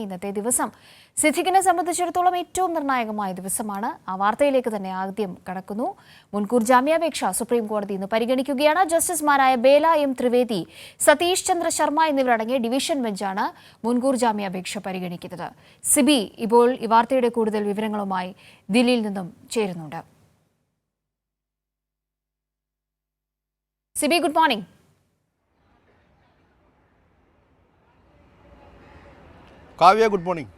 ഇന്നത്തെ ദിവസം സിദ്ദിഖിനെ സംബന്ധിച്ചിടത്തോളം ഏറ്റവും നിർണായകമായ ദിവസമാണ്. ആ വാർത്തയിലേക്ക് തന്നെ ആദ്യം കടക്കുന്നു. മുൻകൂർ ജാമ്യാപേക്ഷ സുപ്രീം കോടതി ഇന്ന് പരിഗണിക്കുകയാണ്. ജസ്റ്റിസുമാരായ ബേല എം ത്രിവേദി, സതീഷ് ചന്ദ്ര ശർമ്മ എന്നിവരടങ്ങിയ ഡിവിഷൻ ബെഞ്ചാണ് മുൻകൂർ ജാമ്യാപേക്ഷ പരിഗണിക്കുന്നത്. സിബി ഇപ്പോൾ ഈ വാർത്തയുടെ കൂടുതൽ വിവരങ്ങളുമായി ദില്ലിയിൽ നിന്നും ചേരുന്നുണ്ട്. Sibi, good morning. Kavya, good morning.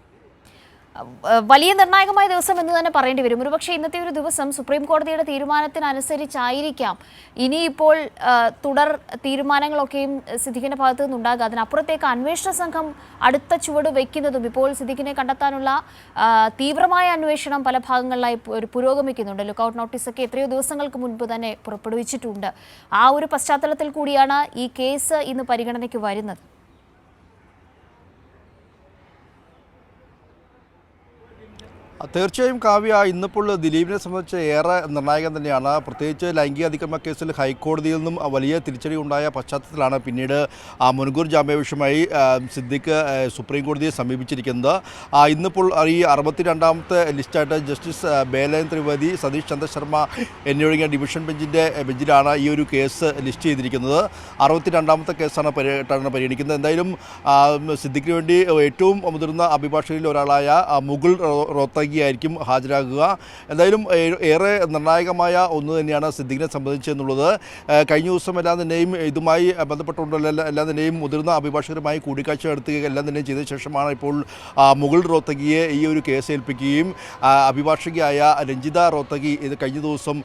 വലിയ നിർണായകമായ ദിവസം എന്ന് തന്നെ പറയേണ്ടി വരും. ഒരുപക്ഷെ ഇന്നത്തെ ഒരു ദിവസം സുപ്രീം കോടതിയുടെ തീരുമാനത്തിനനുസരിച്ചായിരിക്കാം ഇനിയിപ്പോൾ തുടർ തീരുമാനങ്ങളൊക്കെയും സിദ്ദിഖിന്റെ ഭാഗത്തു നിന്നുണ്ടാകുക. അതിനപ്പുറത്തേക്ക് അന്വേഷണ സംഘം അടുത്ത ചുവട് വയ്ക്കുന്നതും ഇപ്പോൾ സിദ്ദിഖിനെ കണ്ടെത്താനുള്ള തീവ്രമായ അന്വേഷണം പല ഭാഗങ്ങളിലായി പുരോഗമിക്കുന്നുണ്ട്. ലുക്കൌട്ട് നോട്ടീസൊക്കെ എത്രയോ ദിവസങ്ങൾക്ക് മുൻപ് തന്നെ പുറപ്പെടുവിച്ചിട്ടുണ്ട്. ആ ഒരു പശ്ചാത്തലത്തിൽ കൂടിയാണ് ഈ കേസ് ഇന്ന് പരിഗണനയ്ക്ക് വരുന്നത്. തീർച്ചയായും കാവ്യ, ഇന്നിപ്പോൾ ദിലീപിനെ സംബന്ധിച്ച് ഏറെ നിർണായകം തന്നെയാണ്. പ്രത്യേകിച്ച് ലൈംഗിക അതിക്രമ കേസിൽ ഹൈക്കോടതിയിൽ നിന്നും വലിയ തിരിച്ചടി ഉണ്ടായ പശ്ചാത്തലത്തിലാണ് പിന്നീട് മുൻകൂർ ജാമ്യാപേക്ഷയുമായി സിദ്ദിഖ് സുപ്രീം കോടതിയെ സമീപിച്ചിരിക്കുന്നത്. ഇന്നിപ്പോൾ ഈ 62ാമത്തെ ലിസ്റ്റായിട്ട് ജസ്റ്റിസ് ബേല ത്രിവേദി, സതീഷ് ചന്ദ്ര ശർമ്മ എന്നിവരടങ്ങിയ ഡിവിഷൻ ബെഞ്ചിലാണ് ഈ ഒരു കേസ് ലിസ്റ്റ് ചെയ്തിരിക്കുന്നത്. 62ാമത്തെ കേസാണ് പരിഗണിക്കുന്നത്. എന്തായാലും സിദ്ദിഖിന് വേണ്ടി ഏറ്റവും മുതിർന്ന അഭിഭാഷകരിൽ ഒരാളായ മുകുൾ റോത്തഗി ആയിരിക്കും ഹാജരാകുക. എന്തായാലും ഏറെ നിർണായകമായ ഒന്ന് തന്നെയാണ് സിദ്ദിഖിനെ സംബന്ധിച്ചെന്നുള്ളത്. കഴിഞ്ഞ ദിവസം എല്ലാം തന്നെയും ഇതുമായി ബന്ധപ്പെട്ടുകൊണ്ടുള്ള എല്ലാം തന്നെയും മുതിർന്ന അഭിഭാഷകരുമായി കൂടിക്കാഴ്ച നടത്തുകയും എല്ലാം തന്നെയും ചെയ്ത ശേഷമാണ് ഇപ്പോൾ മുകുൾ റോത്തഗിയെ ഈ ഒരു കേസ് ഏൽപ്പിക്കുകയും അഭിഭാഷകയായ രഞ്ജിത റോത്തഗി ഇത് കഴിഞ്ഞ ദിവസം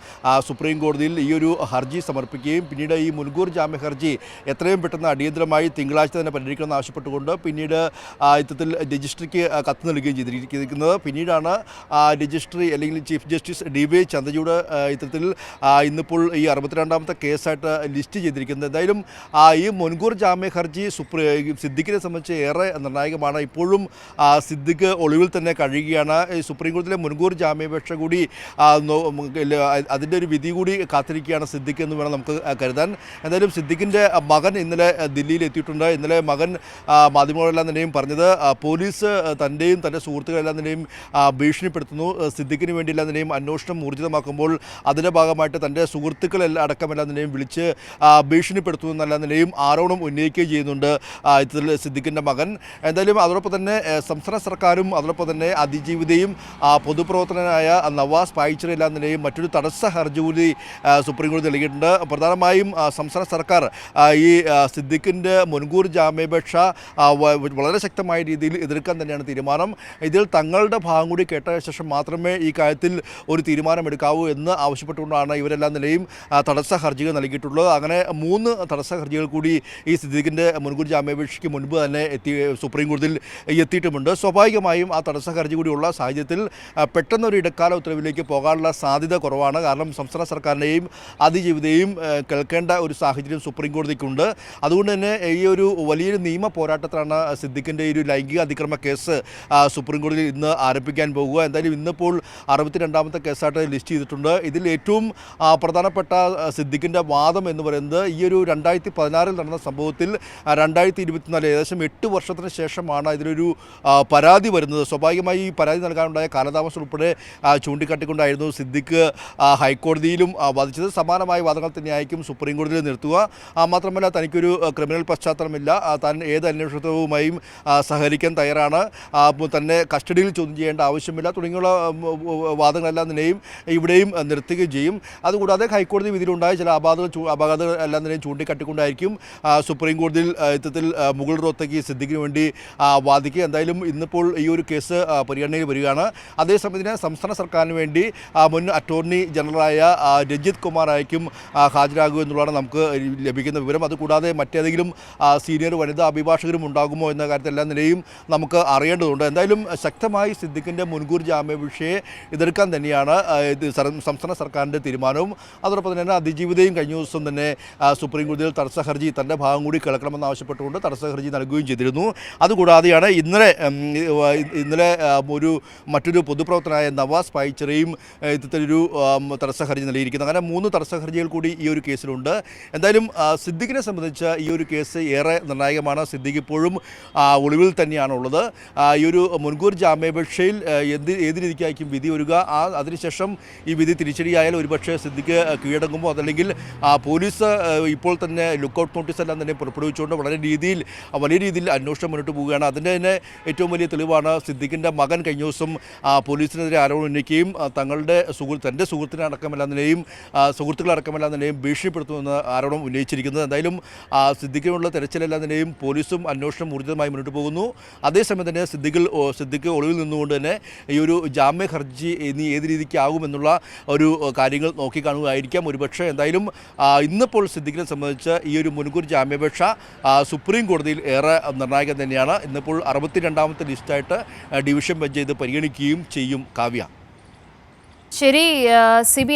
സുപ്രീം കോടതിയിൽ ഈ ഒരു ഹർജി സമർപ്പിക്കുകയും പിന്നീട് ഈ മുൻകൂർ ജാമ്യ ഹർജി എത്രയും പെട്ടെന്ന് അടിയന്തരമായി തിങ്കളാഴ്ച തന്നെ പരിഗണിക്കണമെന്ന് ആവശ്യപ്പെട്ടുകൊണ്ട് പിന്നീട് ഇത്തരത്തിൽ രജിസ്ട്രിക്ക് കത്ത് നൽകുകയും ചെയ്തിരിക്കുന്നത്. പിന്നീടാണ് രജിസ്ട്രി അല്ലെങ്കിൽ ചീഫ് ജസ്റ്റിസ് DY ചന്ദ്രചൂഡ് ഇത്തരത്തിൽ ഇന്നിപ്പോൾ ഈ 62ാമത്തെ കേസായിട്ട് ലിസ്റ്റ് ചെയ്തിരിക്കുന്നത്. എന്തായാലും ഈ മുൻകൂർ ജാമ്യ ഹർജി സിദ്ദിഖിനെ സംബന്ധിച്ച് ഏറെ നിർണായകമാണ്. ഇപ്പോഴും സിദ്ദിഖ് ഒളിവിൽ തന്നെ കഴിയുകയാണ്. സുപ്രീം കോടതിയിലെ മുൻകൂർ ജാമ്യാപേക്ഷ കൂടി അതിൻ്റെ ഒരു വിധി കൂടി കാത്തിരിക്കുകയാണ് സിദ്ദിഖ് എന്ന് വേണം നമുക്ക് കരുതാൻ. എന്തായാലും സിദ്ദിഖിൻ്റെ മകൻ ഇന്നലെ ദില്ലിയിൽ എത്തിയിട്ടുണ്ട്. ഇന്നലെ മകൻ മാധ്യമങ്ങളെല്ലാം തന്നെയും പറഞ്ഞത് പോലീസ് തൻ്റെയും തൻ്റെ സുഹൃത്തുക്കളെല്ലാം തന്നെയും ഭീഷണിപ്പെടുത്തുന്നു. സിദ്ദിഖിന് വേണ്ടിയെല്ലാം തന്നെയും അന്വേഷണം ഊർജിതമാക്കുമ്പോൾ അതിൻ്റെ ഭാഗമായിട്ട് തൻ്റെ സുഹൃത്തുക്കളെല്ലാം അടക്കമെല്ലാം തന്നെയും വിളിച്ച് ഭീഷണിപ്പെടുത്തുന്നു എന്നെല്ലാം തന്നെയും ആരോപണം ഉന്നയിക്കുകയും ചെയ്യുന്നുണ്ട് ഇതിൽ സിദ്ദിഖിൻ്റെ മകൻ. എന്തായാലും അതോടൊപ്പം തന്നെ സംസ്ഥാന സർക്കാരും അതോടൊപ്പം തന്നെ അതിജീവിതയും പൊതുപ്രവർത്തകനായ നവാസ് പായിച്ചറെല്ലാം തന്നെയും മറ്റൊരു തടസ്സ ഹർജി കൂടി സുപ്രീം കോടതി നൽകിയിട്ടുണ്ട്. പ്രധാനമായും സംസ്ഥാന സർക്കാർ ഈ സിദ്ദിഖിൻ്റെ മുൻകൂർ ജാമ്യാപേക്ഷ വളരെ ശക്തമായ രീതിയിൽ എതിർക്കാൻ തന്നെയാണ് തീരുമാനം. ഇതിൽ തങ്ങളുടെ ഭാഗം കൂടി കേട്ട ശേഷം മാത്രമേ ഈ കാര്യത്തിൽ ഒരു തീരുമാനമെടുക്കാവൂ എന്ന് ആവശ്യപ്പെട്ടുകൊണ്ടാണ് ഇവരെല്ലാം നിലയും തടസ്സ ഹർജികൾ നൽകിയിട്ടുള്ളത്. അങ്ങനെ 3 തടസ്സ ഹർജികൾ കൂടി ഈ സിദ്ദിഖിൻ്റെ മുൻകൂർ ജാമ്യാപേക്ഷയ്ക്ക് മുൻപ് തന്നെ സുപ്രീം കോടതിയിൽ എത്തിയിട്ടുമുണ്ട്. സ്വാഭാവികമായും ആ തടസ്സ ഹർജി കൂടിയുള്ള സാഹചര്യത്തിൽ പെട്ടെന്നൊരു ഇടക്കാല ഉത്തരവിലേക്ക് പോകാനുള്ള സാധ്യത കുറവാണ്. കാരണം സംസ്ഥാന സർക്കാരിനെയും അതിജീവിതയും കേൾക്കേണ്ട ഒരു സാഹചര്യം സുപ്രീം കോടതിക്കുണ്ട്. അതുകൊണ്ട് തന്നെ ഈ ഒരു വലിയൊരു നിയമ പോരാട്ടത്തിലാണ് സിദ്ദിഖിൻ്റെ ഈ ഒരു ലൈംഗിക അതിക്രമ കേസ് സുപ്രീം കോടതിയിൽ ഇന്ന് ആരംഭിക്കാൻ പോകുക. എന്തായാലും ഇന്നിപ്പോൾ 62ാമത്തെ കേസായിട്ട് ലിസ്റ്റ് ചെയ്തിട്ടുണ്ട്. ഇതിൽ ഏറ്റവും പ്രധാനപ്പെട്ട സിദ്ദിഖിൻ്റെ വാദം എന്ന് പറയുന്നത് ഈ ഒരു 2016 നടന്ന സംഭവത്തിൽ 2024 ഏകദേശം 8 വർഷത്തിന് ശേഷമാണ് ഇതിലൊരു പരാതി വരുന്നത്. സ്വാഭാവികമായി ഈ പരാതി നൽകാനുണ്ടായ കാലതാമസം ഉൾപ്പെടെ ചൂണ്ടിക്കാട്ടിക്കൊണ്ടായിരുന്നു സിദ്ദിഖ് ഹൈക്കോടതിയിലും വാദിച്ചത്. സമാനമായ വാദങ്ങൾ തന്നെയായിരിക്കും സുപ്രീം കോടതിയിൽ നിർത്തുക. മാത്രമല്ല തനിക്കൊരു ക്രിമിനൽ പശ്ചാത്തലമില്ല, താൻ ഏത് അന്വേഷണവുമായും സഹകരിക്കാൻ തയ്യാറാണ്, തന്നെ കസ്റ്റഡിയിൽ ചോദ്യം ചെയ്യേണ്ട ആവശ്യമില്ല തുടങ്ങിയുള്ള വാദങ്ങളെല്ലാം തന്നെയും ഇവിടെയും നിർത്തുകയും ചെയ്യും. അതുകൂടാതെ ഹൈക്കോടതി വിധിയിലുണ്ടായ ചില അപാകതകൾ എല്ലാം തന്നെയും ചൂണ്ടിക്കാട്ടിക്കൊണ്ടായിരിക്കും സുപ്രീം കോടതിയിൽ ഇത്തരത്തിൽ മുകുൾ റോത്തഗി സിദ്ദിഖിന് വേണ്ടി വാദിക്കുക. എന്തായാലും ഇന്നിപ്പോൾ ഈ ഒരു കേസ് പരിഗണനയിൽ വരികയാണ്. അതേസമയം തന്നെ സംസ്ഥാന സർക്കാരിന് വേണ്ടി മുൻ അറ്റോർണി ജനറലായ രഞ്ജിത് കുമാർ ആയിരിക്കും ഹാജരാകുക എന്നുള്ളതാണ് നമുക്ക് ലഭിക്കുന്ന വിവരം. അതുകൂടാതെ മറ്റേതെങ്കിലും സീനിയർ വനിതാ അഭിഭാഷകരും ഉണ്ടാകുമോ എന്ന കാര്യത്തിലെല്ലാം നിലയും നമുക്ക് അറിയേണ്ടതുണ്ട്. എന്തായാലും ശക്തമായി സിദ്ദിഖിൻ്റെ മുൻകൂർ ജാമ്യാപേക്ഷയെ എതിർക്കാൻ തന്നെയാണ് സംസ്ഥാന സർക്കാരിൻ്റെ തീരുമാനവും. അതോടൊപ്പം തന്നെ അതിജീവിതയും കഴിഞ്ഞ ദിവസം തന്നെ സുപ്രീം കോടതിയിൽ തടസ്സ ഹർജി തൻ്റെ ഭാഗം കൂടി കേൾക്കണമെന്ന് ആവശ്യപ്പെട്ടുകൊണ്ട് തടസ്സ ഹർജി നൽകുകയും ചെയ്തിരുന്നു. അതുകൂടാതെയാണ് ഇന്നലെ മറ്റൊരു പൊതുപ്രവർത്തനായ നവാസ് പായിച്ചറയും ഇത്തരത്തിലൊരു തടസ്സ ഹർജി നൽകിയിരിക്കുന്നത്. അങ്ങനെ 3 തടസ്സ ഹർജികൾ കൂടി ഈ ഒരു കേസിലുണ്ട്. എന്തായാലും സിദ്ദിഖിനെ സംബന്ധിച്ച് ഈ ഒരു കേസ് ഏറെ നിർണായകമാണ്. സിദ്ദിഖ് ഇപ്പോഴും ഒളിവിൽ തന്നെയാണുള്ളത്. ഈ ഒരു മുൻകൂർ ജാമ്യാപേക്ഷയിൽ ഏത് രീതിക്കായിരിക്കും വിധി വരിക, അതിനുശേഷം ഈ വിധി തിരിച്ചടിയായാൽ ഒരുപക്ഷെ സിദ്ദിഖ് കീഴടങ്ങുമോ, അതല്ലെങ്കിൽ പോലീസ് ഇപ്പോൾ തന്നെ ലുക്കൗട്ട് നോട്ടീസ് എല്ലാം തന്നെ പുറപ്പെടുവിച്ചുകൊണ്ട് വലിയ രീതിയിൽ അന്വേഷണം മുന്നോട്ട് പോവുകയാണ്. അതിൻ്റെ തന്നെ ഏറ്റവും വലിയ തെളിവാണ് സിദ്ദിഖിൻ്റെ മകൻ കഴിഞ്ഞ ദിവസം പോലീസിനെതിരെ ആരോപണം ഉന്നയിക്കുകയും തൻ്റെ സുഹൃത്തുക്കളടക്കമെല്ലാം നിലയും ഭീഷണിപ്പെടുത്തുമെന്ന് ആരോപണം ഉന്നയിച്ചിരിക്കുന്നത്. എന്തായാലും സിദ്ദിഖിനുള്ള തെരച്ചിലെല്ലാം നിലയും പോലീസും അന്വേഷണം ഊർജിതമായി മുന്നോട്ട് പോകുന്നു. അതേസമയം തന്നെ സിദ്ദിഖ് ഒളിവിൽ നിന്നുകൊണ്ട് തന്നെ ഈ ഒരു ജാമ്യ ഹർജി ഇനി ഏത് രീതിക്കാകുമെന്നുള്ള ഒരു കാര്യങ്ങൾ നോക്കിക്കാണുകയായിരിക്കാം ഒരുപക്ഷെ. എന്തായാലും ഇന്നിപ്പോൾ സിദ്ദിഖിനെ സംബന്ധിച്ച് ഈ ഒരു മുൻകൂർ ജാമ്യാപേക്ഷ സുപ്രീം കോടതിയിൽ ഏറെ നിർണായകം തന്നെയാണ്. ഇന്നിപ്പോൾ 62ാമത്തെ ലിസ്റ്റായിട്ട് ഡിവിഷൻ ബെഞ്ച് ഇത് പരിഗണിക്കുകയും ചെയ്യും. കാവ്യ. ശരി, സിബി.